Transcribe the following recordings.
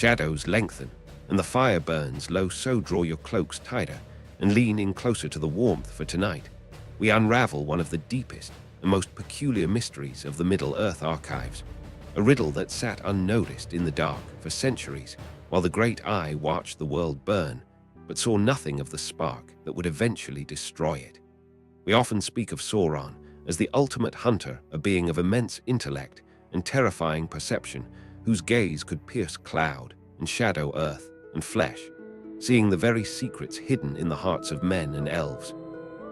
Shadows lengthen, and the fire burns low, so draw your cloaks tighter and lean in closer to the warmth, for tonight we unravel one of the deepest and most peculiar mysteries of the Middle-earth archives, a riddle that sat unnoticed in the dark for centuries while the Great Eye watched the world burn, but saw nothing of the spark that would eventually destroy it. We often speak of Sauron as the ultimate hunter, a being of immense intellect and terrifying perception, whose gaze could pierce cloud and shadow earth and flesh, seeing the very secrets hidden in the hearts of men and elves.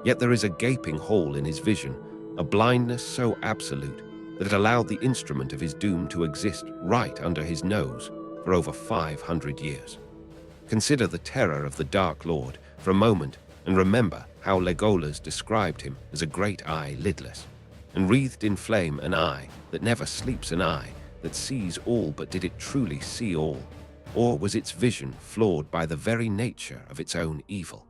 Yet there is a gaping hole in his vision, a blindness so absolute that it allowed the instrument of his doom to exist right under his nose for over 500 years. Consider the terror of the Dark Lord for a moment and remember how Legolas described him as a great eye lidless, and wreathed in flame an eye that never sleeps, an eye that sees all, but did it truly see all? Or was its vision flawed by the very nature of its own evil?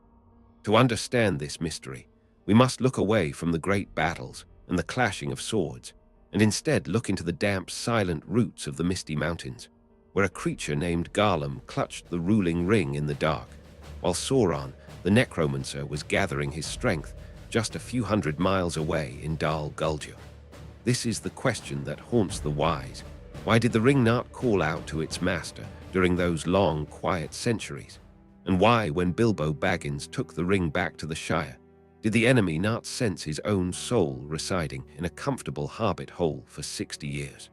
To understand this mystery, we must look away from the great battles and the clashing of swords, and instead look into the damp, silent roots of the misty mountains, where a creature named Gollum clutched the ruling ring in the dark, while Sauron, the necromancer, was gathering his strength just a few hundred miles away in Dal Guldur. This is the question that haunts the wise. Why did the ring not call out to its master during those long, quiet centuries? And why, when Bilbo Baggins took the ring back to the Shire, did the enemy not sense his own soul residing in a comfortable hobbit hole for 60 years?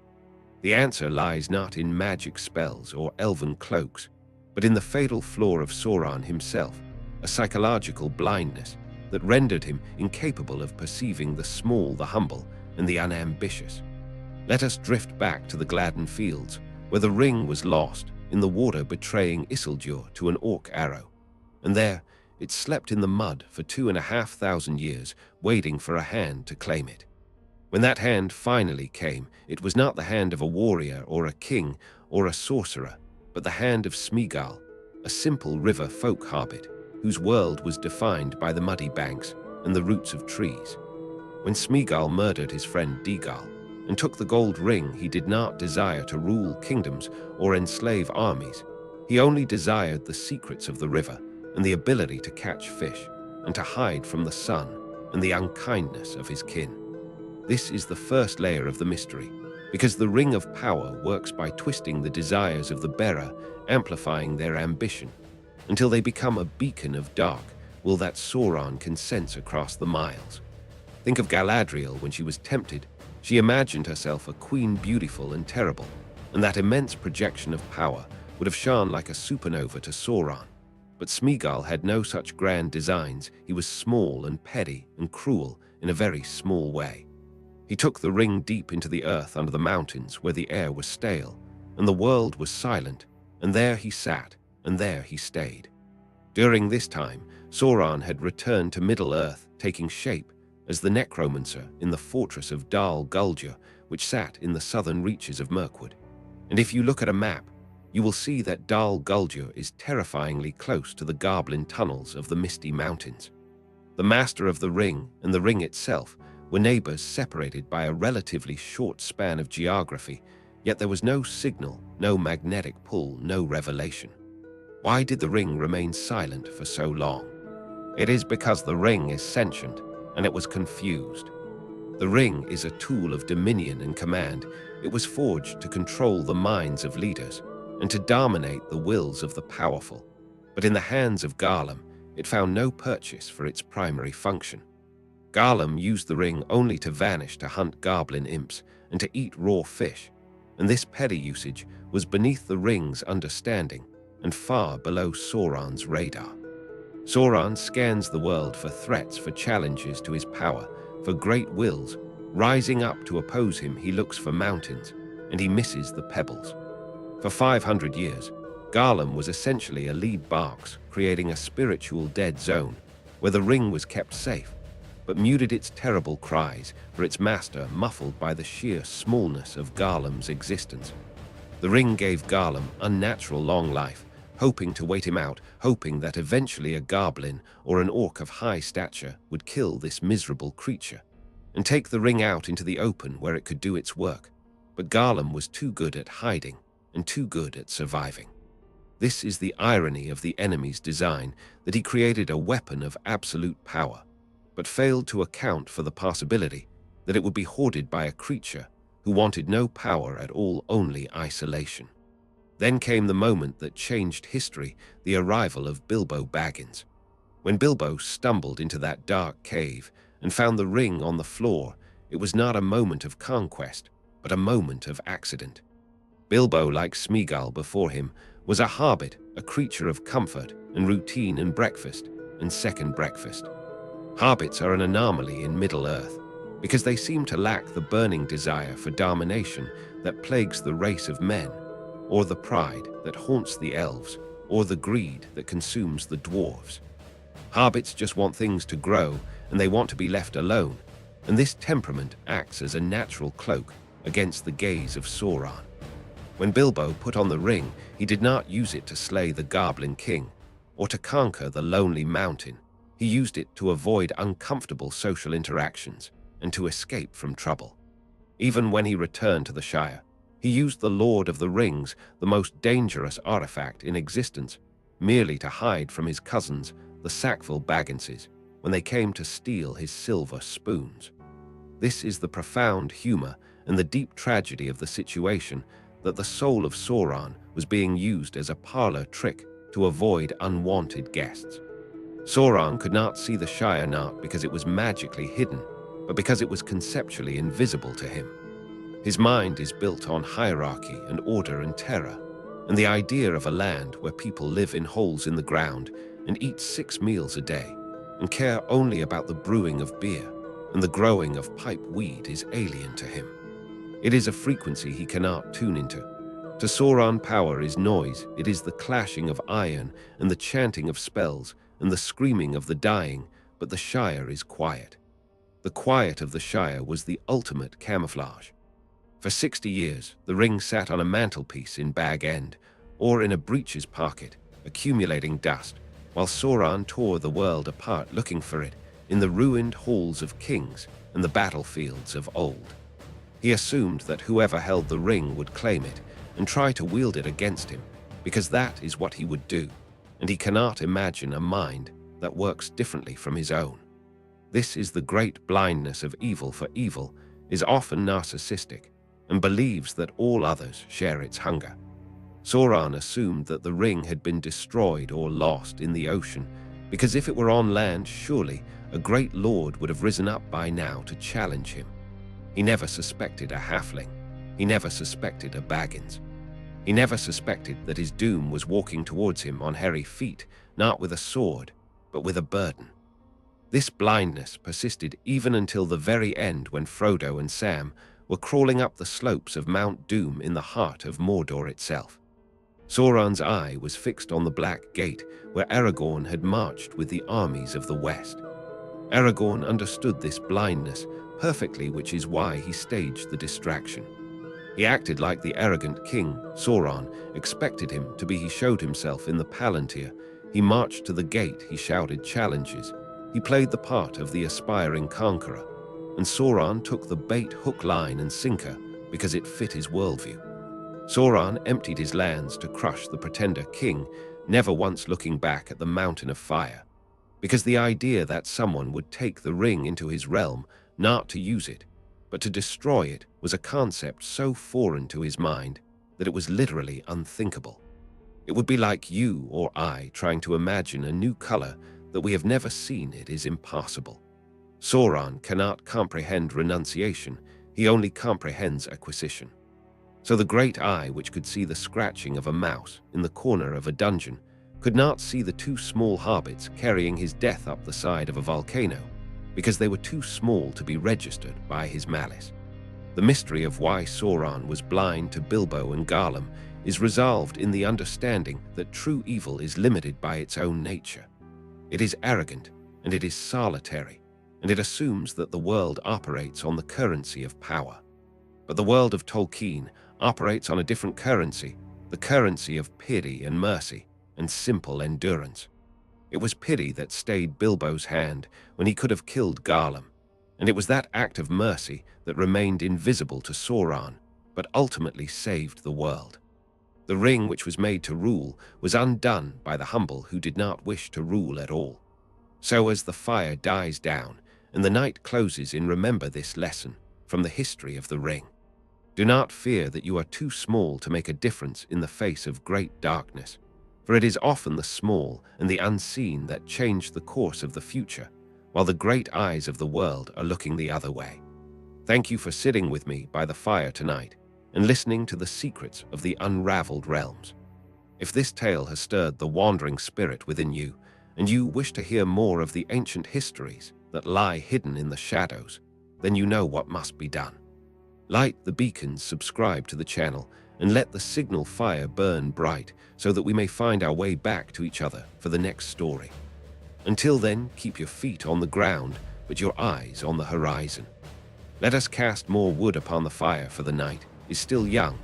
The answer lies not in magic spells or elven cloaks, but in the fatal flaw of Sauron himself, a psychological blindness that rendered him incapable of perceiving the small, the humble, and the unambitious. Let us drift back to the Gladden Fields, where the ring was lost in the water betraying Isildur to an orc arrow, and there it slept in the mud for 2,500 years, waiting for a hand to claim it. When that hand finally came, it was not the hand of a warrior or a king or a sorcerer, but the hand of Smeagol, a simple river folk hobbit, whose world was defined by the muddy banks and the roots of trees. When Smeagol murdered his friend Deagol and took the gold ring, he did not desire to rule kingdoms or enslave armies. He only desired the secrets of the river and the ability to catch fish and to hide from the sun and the unkindness of his kin. This is the first layer of the mystery, because the ring of power works by twisting the desires of the bearer, amplifying their ambition, until they become a beacon of dark will that Sauron can sense across the miles. Think of Galadriel when she was tempted. She imagined herself a queen, beautiful and terrible, and that immense projection of power would have shone like a supernova to Sauron. But Smeagol had no such grand designs. He was small and petty and cruel in a very small way. He took the ring deep into the earth under the mountains where the air was stale and the world was silent, and there he sat, and there he stayed. During this time, Sauron had returned to Middle-earth, taking shape as the necromancer in the fortress of Dal Guldur, which sat in the southern reaches of Mirkwood. And if you look at a map, you will see that Dal Guldur is terrifyingly close to the Goblin tunnels of the Misty Mountains. The Master of the Ring and the ring itself were neighbors separated by a relatively short span of geography, yet there was no signal, no magnetic pull, no revelation. Why did the ring remain silent for so long? It is because the ring is sentient, and it was confused. The ring is a tool of dominion and command. It was forged to control the minds of leaders and to dominate the wills of the powerful. But in the hands of Gollum, it found no purchase for its primary function. Gollum used the ring only to vanish, to hunt goblin imps, and to eat raw fish, and this petty usage was beneath the ring's understanding and far below Sauron's radar. Sauron scans the world for threats, for challenges to his power, for great wills. Rising up to oppose him, he looks for mountains, and he misses the pebbles. For 500 years, Gollum was essentially a lead box, creating a spiritual dead zone where the ring was kept safe, but muted its terrible cries for its master, muffled by the sheer smallness of Gollum's existence. The ring gave Gollum unnatural long life, hoping to wait him out, hoping that eventually a goblin or an orc of high stature would kill this miserable creature and take the ring out into the open where it could do its work. But Gollum was too good at hiding and too good at surviving. This is the irony of the enemy's design, that he created a weapon of absolute power, but failed to account for the possibility that it would be hoarded by a creature who wanted no power at all, only isolation. Then came the moment that changed history, the arrival of Bilbo Baggins. When Bilbo stumbled into that dark cave and found the ring on the floor, it was not a moment of conquest, but a moment of accident. Bilbo, like Smeagol before him, was a hobbit, a creature of comfort and routine and breakfast and second breakfast. Hobbits are an anomaly in Middle-earth because they seem to lack the burning desire for domination that plagues the race of men, or the pride that haunts the elves, or the greed that consumes the dwarves. Hobbits just want things to grow, and they want to be left alone, and this temperament acts as a natural cloak against the gaze of Sauron. When Bilbo put on the ring, he did not use it to slay the Goblin King, or to conquer the Lonely Mountain. He used it to avoid uncomfortable social interactions and to escape from trouble. Even when he returned to the Shire, he used the Lord of the Rings, the most dangerous artifact in existence, merely to hide from his cousins, the Sackville Bagginses, when they came to steal his silver spoons. This is the profound humor and the deep tragedy of the situation, that the soul of Sauron was being used as a parlor trick to avoid unwanted guests. Sauron could not see the Shire not because it was magically hidden, but because it was conceptually invisible to him. His mind is built on hierarchy and order and terror, and the idea of a land where people live in holes in the ground and eat 6 meals a day, and care only about the brewing of beer and the growing of pipe weed is alien to him. It is a frequency he cannot tune into. To Sauron, power is noise. It is the clashing of iron and the chanting of spells and the screaming of the dying, but the Shire is quiet. The quiet of the Shire was the ultimate camouflage. For 60 years, the ring sat on a mantelpiece in Bag End, or in a breeches pocket, accumulating dust, while Sauron tore the world apart looking for it in the ruined halls of kings and the battlefields of old. He assumed that whoever held the ring would claim it and try to wield it against him, because that is what he would do, and he cannot imagine a mind that works differently from his own. This is the great blindness of evil, for evil is often narcissistic and believes that all others share its hunger. Sauron assumed that the ring had been destroyed or lost in the ocean, because if it were on land, surely a great lord would have risen up by now to challenge him. He never suspected a halfling. He never suspected a Baggins. He never suspected that his doom was walking towards him on hairy feet, not with a sword, but with a burden. This blindness persisted even until the very end, when Frodo and Sam were crawling up the slopes of Mount Doom in the heart of Mordor itself. Sauron's eye was fixed on the Black Gate, where Aragorn had marched with the armies of the West. Aragorn understood this blindness perfectly, which is why he staged the distraction. He acted like the arrogant king Sauron expected him to be. He showed himself in the Palantir. He marched to the gate. He shouted challenges. He played the part of the aspiring conqueror, and Sauron took the bait hook, line, and sinker because it fit his worldview. Sauron emptied his lands to crush the pretender king, never once looking back at the mountain of fire, because the idea that someone would take the ring into his realm, not to use it, but to destroy it, was a concept so foreign to his mind that it was literally unthinkable. It would be like you or I trying to imagine a new color that we have never seen. It is impossible. Sauron cannot comprehend renunciation. He only comprehends acquisition. So the great eye, which could see the scratching of a mouse in the corner of a dungeon, could not see the 2 small hobbits carrying his death up the side of a volcano, because they were too small to be registered by his malice. The mystery of why Sauron was blind to Bilbo and Gollum is resolved in the understanding that true evil is limited by its own nature. It is arrogant, and it is solitary, and it assumes that the world operates on the currency of power. But the world of Tolkien operates on a different currency, the currency of pity and mercy and simple endurance. It was pity that stayed Bilbo's hand when he could have killed Gollum, and it was that act of mercy that remained invisible to Sauron, but ultimately saved the world. The ring which was made to rule was undone by the humble who did not wish to rule at all. So as the fire dies down and the night closes in, remember this lesson from the history of the ring. Do not fear that you are too small to make a difference in the face of great darkness, for it is often the small and the unseen that change the course of the future, while the great eyes of the world are looking the other way. Thank you for sitting with me by the fire tonight and listening to the secrets of the unraveled realms. If this tale has stirred the wandering spirit within you, and you wish to hear more of the ancient histories that lie hidden in the shadows, then you know what must be done. Light the beacons, subscribe to the channel, and let the signal fire burn bright so that we may find our way back to each other for the next story. Until then, keep your feet on the ground, but your eyes on the horizon. Let us cast more wood upon the fire, for the night is still young,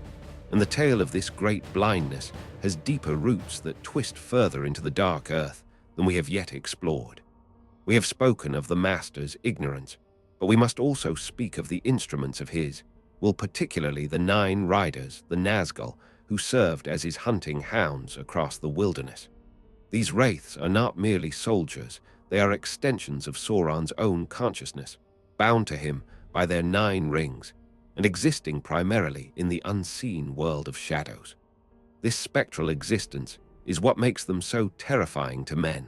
and the tale of this great blindness has deeper roots that twist further into the dark earth than we have yet explored. We have spoken of the master's ignorance, but we must also speak of the instruments of his will, particularly the 9 riders, the Nazgul, who served as his hunting hounds across the wilderness. These wraiths are not merely soldiers, they are extensions of Sauron's own consciousness, bound to him by their 9 rings, and existing primarily in the unseen world of shadows. This spectral existence is what makes them so terrifying to men,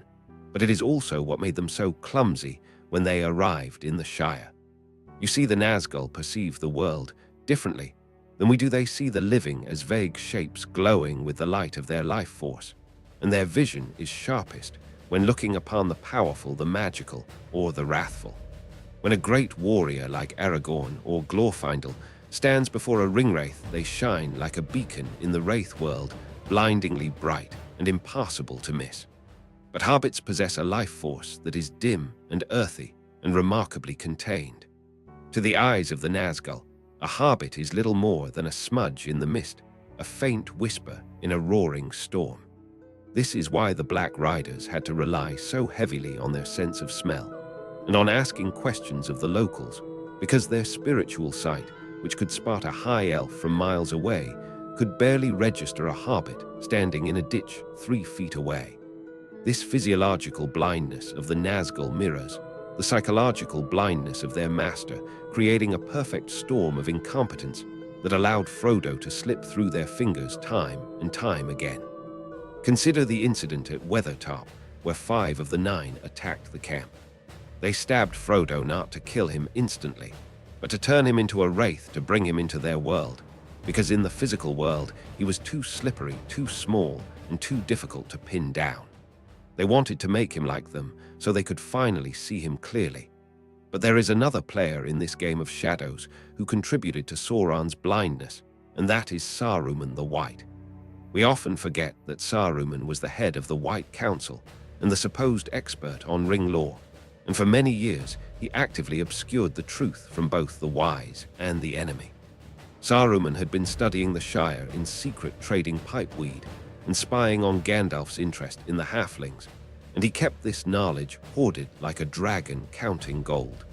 but it is also what made them so clumsy when they arrived in the Shire. You see, the Nazgul perceive the world differently than we do. They see the living as vague shapes glowing with the light of their life force, and their vision is sharpest when looking upon the powerful, the magical, or the wrathful. When a great warrior like Aragorn or Glorfindel stands before a ringwraith, they shine like a beacon in the wraith world, blindingly bright and impossible to miss. But hobbits possess a life force that is dim and earthy and remarkably contained. To the eyes of the Nazgul, a hobbit is little more than a smudge in the mist, a faint whisper in a roaring storm. This is why the Black Riders had to rely so heavily on their sense of smell and on asking questions of the locals, because their spiritual sight, which could spot a high elf from miles away, could barely register a hobbit standing in a ditch 3 feet away. This physiological blindness of the Nazgul mirrors the psychological blindness of their master, creating a perfect storm of incompetence that allowed Frodo to slip through their fingers time and time again. Consider the incident at Weathertop, where 5 of the 9 attacked the camp. They stabbed Frodo not to kill him instantly, but to turn him into a wraith to bring him into their world, because in the physical world he was too slippery, too small, and too difficult to pin down. They wanted to make him like them so they could finally see him clearly. But there is another player in this game of shadows who contributed to Sauron's blindness, and that is Saruman the White. We often forget that Saruman was the head of the White Council and the supposed expert on ring lore, and for many years he actively obscured the truth from both the wise and the enemy. Saruman had been studying the Shire in secret, trading pipeweed and spying on Gandalf's interest in the halflings, and he kept this knowledge hoarded like a dragon counting gold.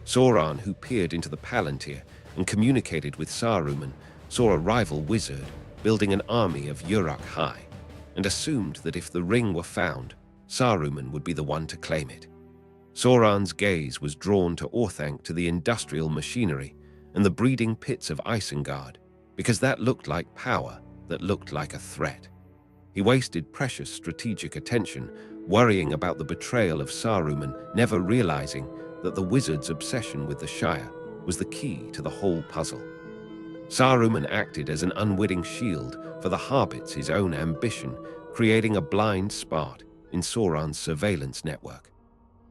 Sauron, who peered into the Palantir and communicated with Saruman, saw a rival wizard building an army of Uruk High, and assumed that if the ring were found, Saruman would be the one to claim it. Sauron's gaze was drawn to Orthanc, to the industrial machinery and the breeding pits of Isengard, because that looked like power, that looked like a threat. He wasted precious strategic attention, worrying about the betrayal of Saruman, never realizing that the wizard's obsession with the Shire was the key to the whole puzzle. Saruman acted as an unwitting shield for the hobbits' his own ambition, creating a blind spot in Sauron's surveillance network.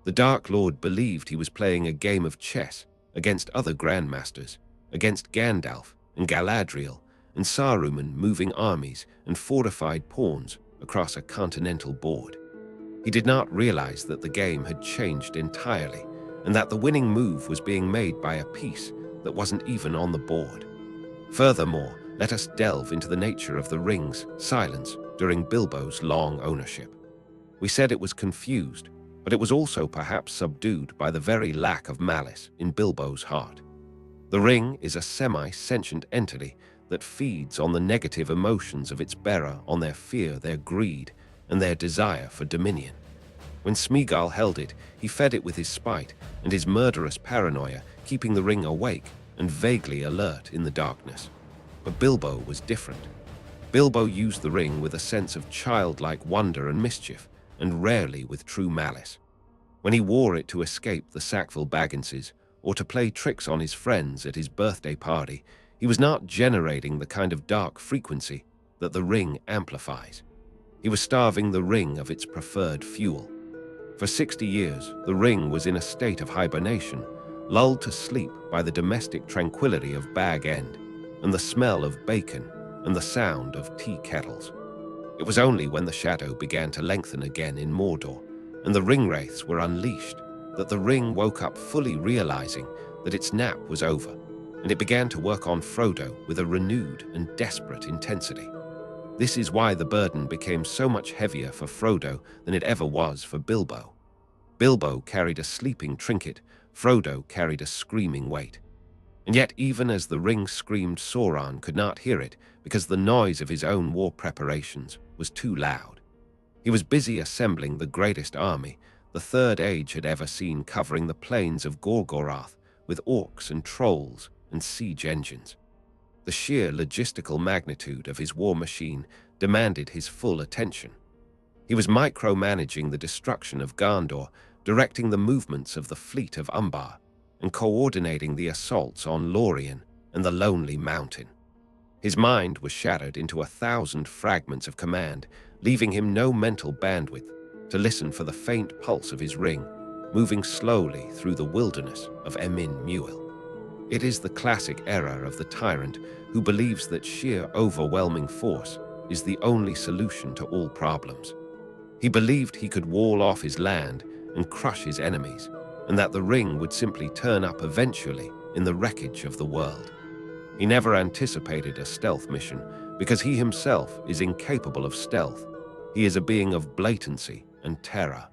The Dark Lord believed he was playing a game of chess against other grandmasters, against Gandalf and Galadriel, and Saruman moving armies and fortified pawns across a continental board. He did not realize that the game had changed entirely, and that the winning move was being made by a piece that wasn't even on the board. Furthermore, let us delve into the nature of the ring's silence during Bilbo's long ownership. We said it was confused, but it was also perhaps subdued by the very lack of malice in Bilbo's heart. The ring is a semi-sentient entity that feeds on the negative emotions of its bearer, on their fear, their greed, and their desire for dominion. When Smeagol held it, he fed it with his spite and his murderous paranoia, keeping the ring awake and vaguely alert in the darkness. But Bilbo was different. Bilbo used the ring with a sense of childlike wonder and mischief, and rarely with true malice. When he wore it to escape the Sackville Bagginses, or to play tricks on his friends at his birthday party, he was not generating the kind of dark frequency that the ring amplifies. He was starving the ring of its preferred fuel. For 60 years, the ring was in a state of hibernation, lulled to sleep by the domestic tranquility of Bag End, and the smell of bacon, and the sound of tea kettles. It was only when the shadow began to lengthen again in Mordor, and the ringwraiths were unleashed, that the ring woke up, fully realizing that its nap was over, and it began to work on Frodo with a renewed and desperate intensity. This is why the burden became so much heavier for Frodo than it ever was for Bilbo. Bilbo carried a sleeping trinket, Frodo carried a screaming weight. And yet, even as the ring screamed, Sauron could not hear it because the noise of his own war preparations was too loud. He was busy assembling the greatest army the Third Age had ever seen, covering the plains of Gorgoroth with orcs and trolls and siege engines. The sheer logistical magnitude of his war machine demanded his full attention. He was micromanaging the destruction of Gondor, directing the movements of the fleet of Umbar, and coordinating the assaults on Lorien and the Lonely Mountain. His mind was shattered into 1,000 fragments of command, leaving him no mental bandwidth to listen for the faint pulse of his ring, moving slowly through the wilderness of Emin Muil. It is the classic error of the tyrant who believes that sheer overwhelming force is the only solution to all problems. He believed he could wall off his land and crush his enemies, and that the ring would simply turn up eventually in the wreckage of the world. He never anticipated a stealth mission, because he himself is incapable of stealth. He is a being of blatancy and terror.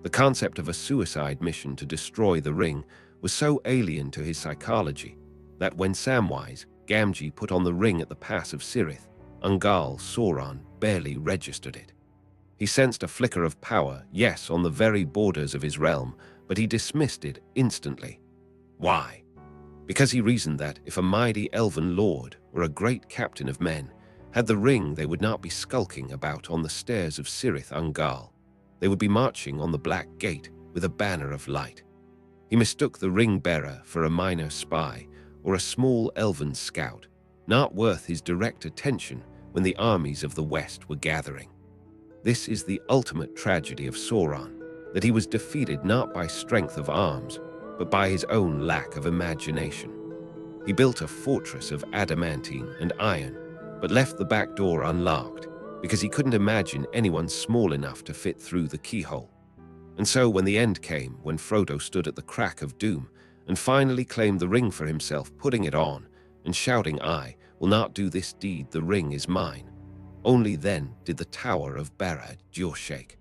The concept of a suicide mission to destroy the ring was so alien to his psychology that when Samwise Gamgee put on the ring at the pass of Cirith, Ungol Sauron barely registered it. He sensed a flicker of power, yes, on the very borders of his realm, but he dismissed it instantly. Why? Because he reasoned that if a mighty elven lord or a great captain of men had the ring, they would not be skulking about on the stairs of Cirith Ungol. They would be marching on the Black Gate with a banner of light. He mistook the ring-bearer for a minor spy or a small elven scout, not worth his direct attention when the armies of the West were gathering. This is the ultimate tragedy of Sauron, that he was defeated not by strength of arms, but by his own lack of imagination. He built a fortress of adamantine and iron, but left the back door unlocked because he couldn't imagine anyone small enough to fit through the keyhole. And so when the end came, when Frodo stood at the crack of doom and finally claimed the ring for himself, putting it on and shouting, "I will not do this deed, the ring is mine," only then did the Tower of Barad-dûr shake.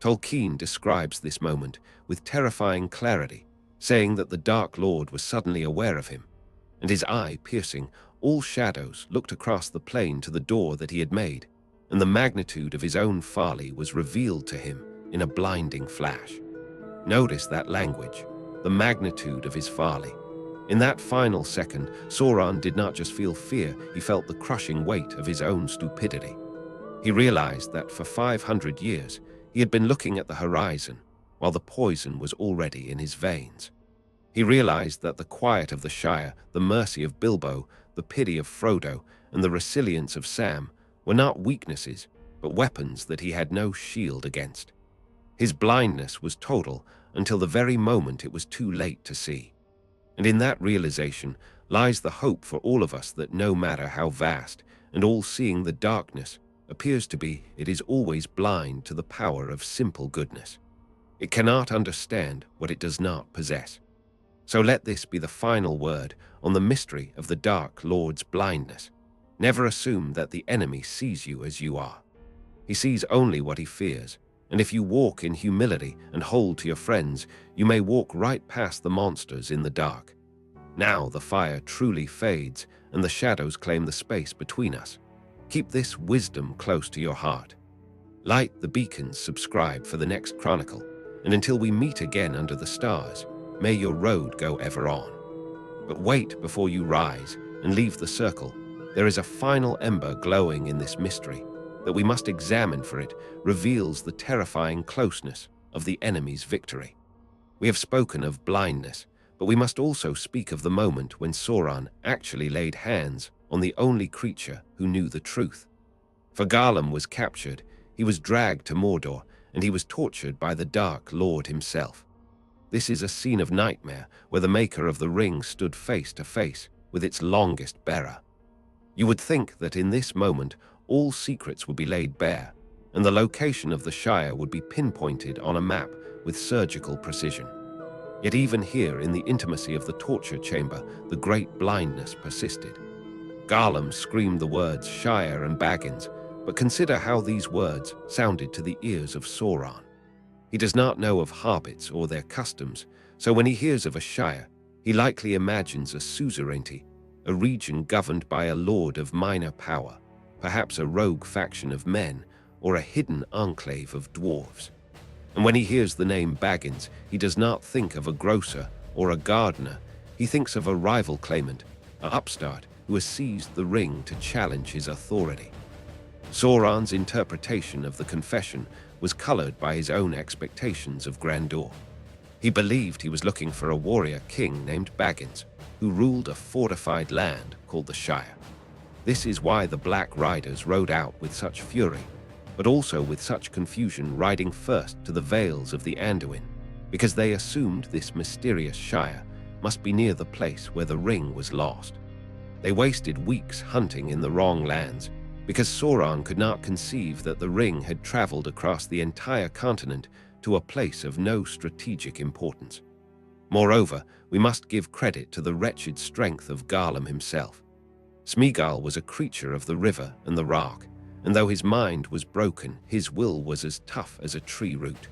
Tolkien describes this moment with terrifying clarity, saying that the Dark Lord was suddenly aware of him, and his eye piercing all shadows looked across the plain to the door that he had made, and the magnitude of his own folly was revealed to him in a blinding flash. Notice that language, the magnitude of his folly. In that final second, Sauron did not just feel fear, he felt the crushing weight of his own stupidity. He realized that for 500 years, he had been looking at the horizon, while the poison was already in his veins. He realized that the quiet of the Shire, the mercy of Bilbo, the pity of Frodo, and the resilience of Sam were not weaknesses, but weapons that he had no shield against. His blindness was total until the very moment it was too late to see. And in that realization lies the hope for all of us, that no matter how vast and all-seeing the darkness appears to be, it is always blind to the power of simple goodness. It cannot understand what it does not possess. So let this be the final word on the mystery of the Dark Lord's blindness. Never assume that the enemy sees you as you are. He sees only what he fears, and if you walk in humility and hold to your friends, you may walk right past the monsters in the dark. Now the fire truly fades, and the shadows claim the space between us. Keep this wisdom close to your heart. Light the beacons, subscribe for the next chronicle, and until we meet again under the stars, may your road go ever on. But wait before you rise and leave the circle. There is a final ember glowing in this mystery that we must examine, for it reveals the terrifying closeness of the enemy's victory. We have spoken of blindness, but we must also speak of the moment when Sauron actually laid hands on the only creature who knew the truth. For Gollum was captured, he was dragged to Mordor, and he was tortured by the Dark Lord himself. This is a scene of nightmare where the maker of the ring stood face to face with its longest bearer. You would think that in this moment all secrets would be laid bare, and the location of the Shire would be pinpointed on a map with surgical precision. Yet even here, in the intimacy of the torture chamber, the great blindness persisted. Gollum screamed the words Shire and Baggins, but consider how these words sounded to the ears of Sauron. He does not know of hobbits or their customs, so when he hears of a Shire, he likely imagines a suzerainty, a region governed by a lord of minor power, perhaps a rogue faction of men, or a hidden enclave of dwarves. And when he hears the name Baggins, he does not think of a grocer or a gardener. He thinks of a rival claimant, an upstart who has seized the ring to challenge his authority. Sauron's interpretation of the confession was colored by his own expectations of grandeur. He believed he was looking for a warrior king named Baggins, who ruled a fortified land called the Shire. This is why the Black Riders rode out with such fury, but also with such confusion, riding first to the Vales of the Anduin, because they assumed this mysterious Shire must be near the place where the ring was lost. They wasted weeks hunting in the wrong lands, because Sauron could not conceive that the ring had traveled across the entire continent to a place of no strategic importance. Moreover, we must give credit to the wretched strength of Gollum himself. Smeagol was a creature of the river and the rock, and though his mind was broken, his will was as tough as a tree root.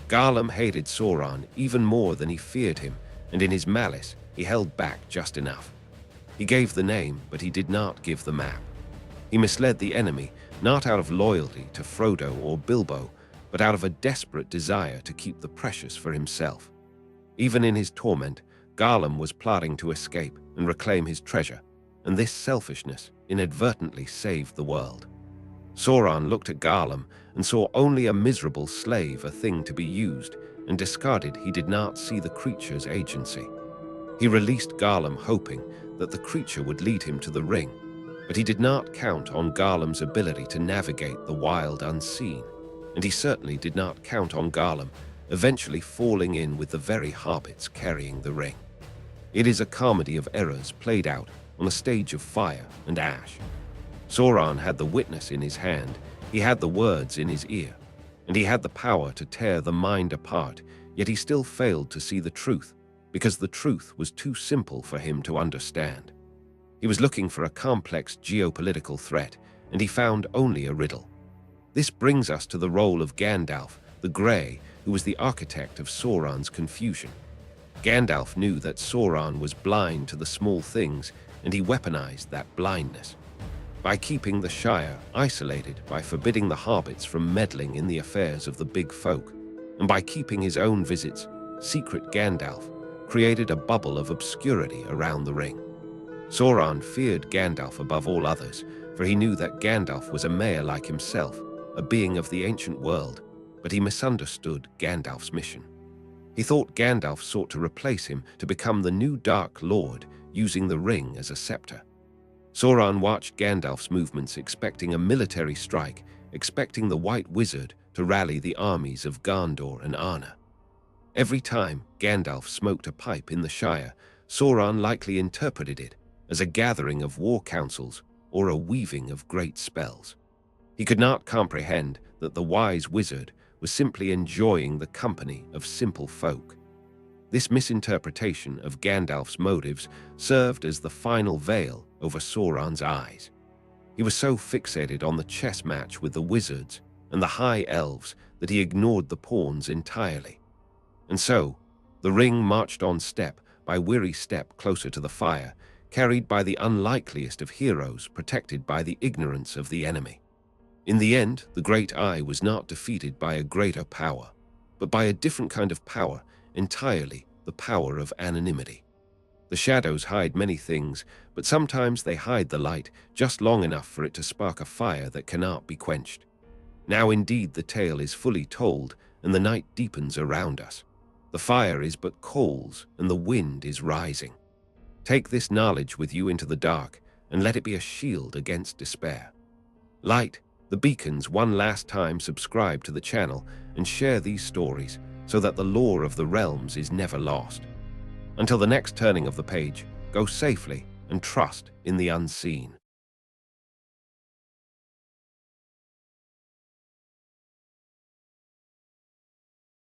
Gollum hated Sauron even more than he feared him, and in his malice he held back just enough. He gave the name, but he did not give the map. He misled the enemy, not out of loyalty to Frodo or Bilbo, but out of a desperate desire to keep the precious for himself. Even in his torment, Gollum was plotting to escape and reclaim his treasure, and this selfishness inadvertently saved the world. Sauron looked at Gollum and saw only a miserable slave, a thing to be used, and discarded. He did not see the creature's agency. He released Gollum, hoping that the creature would lead him to the ring, but he did not count on Gollum's ability to navigate the wild unseen, and he certainly did not count on Gollum eventually falling in with the very hobbits carrying the ring. It is a comedy of errors played out on a stage of fire and ash. Sauron had the witness in his hand, he had the words in his ear, and he had the power to tear the mind apart, yet he still failed to see the truth, because the truth was too simple for him to understand. He was looking for a complex geopolitical threat, and he found only a riddle. This brings us to the role of Gandalf, the Grey, who was the architect of Sauron's confusion. Gandalf knew that Sauron was blind to the small things, and he weaponized that blindness. By keeping the Shire isolated, by forbidding the hobbits from meddling in the affairs of the big folk, and by keeping his own visits secret, Gandalf created a bubble of obscurity around the ring. Sauron feared Gandalf above all others, for he knew that Gandalf was a mayor like himself, a being of the ancient world, but he misunderstood Gandalf's mission. He thought Gandalf sought to replace him, to become the new Dark Lord, using the ring as a scepter. Sauron watched Gandalf's movements, expecting a military strike, expecting the White Wizard to rally the armies of Gondor and Arnor. Every time Gandalf smoked a pipe in the Shire, Sauron likely interpreted it as a gathering of war councils or a weaving of great spells. He could not comprehend that the wise wizard was simply enjoying the company of simple folk. This misinterpretation of Gandalf's motives served as the final veil over Sauron's eyes. He was so fixated on the chess match with the wizards and the high elves that he ignored the pawns entirely. And so, the ring marched on step by weary step closer to the fire, carried by the unlikeliest of heroes, protected by the ignorance of the enemy. In the end, the Great Eye was not defeated by a greater power, but by a different kind of power entirely, the power of anonymity. The shadows hide many things, but sometimes they hide the light just long enough for it to spark a fire that cannot be quenched. Now indeed the tale is fully told, and the night deepens around us. The fire is but coals, and the wind is rising. Take this knowledge with you into the dark, and let it be a shield against despair. Light the beacons one last time, subscribe to the channel, and share these stories so that the lore of the realms is never lost. Until the next turning of the page, go safely and trust in the unseen.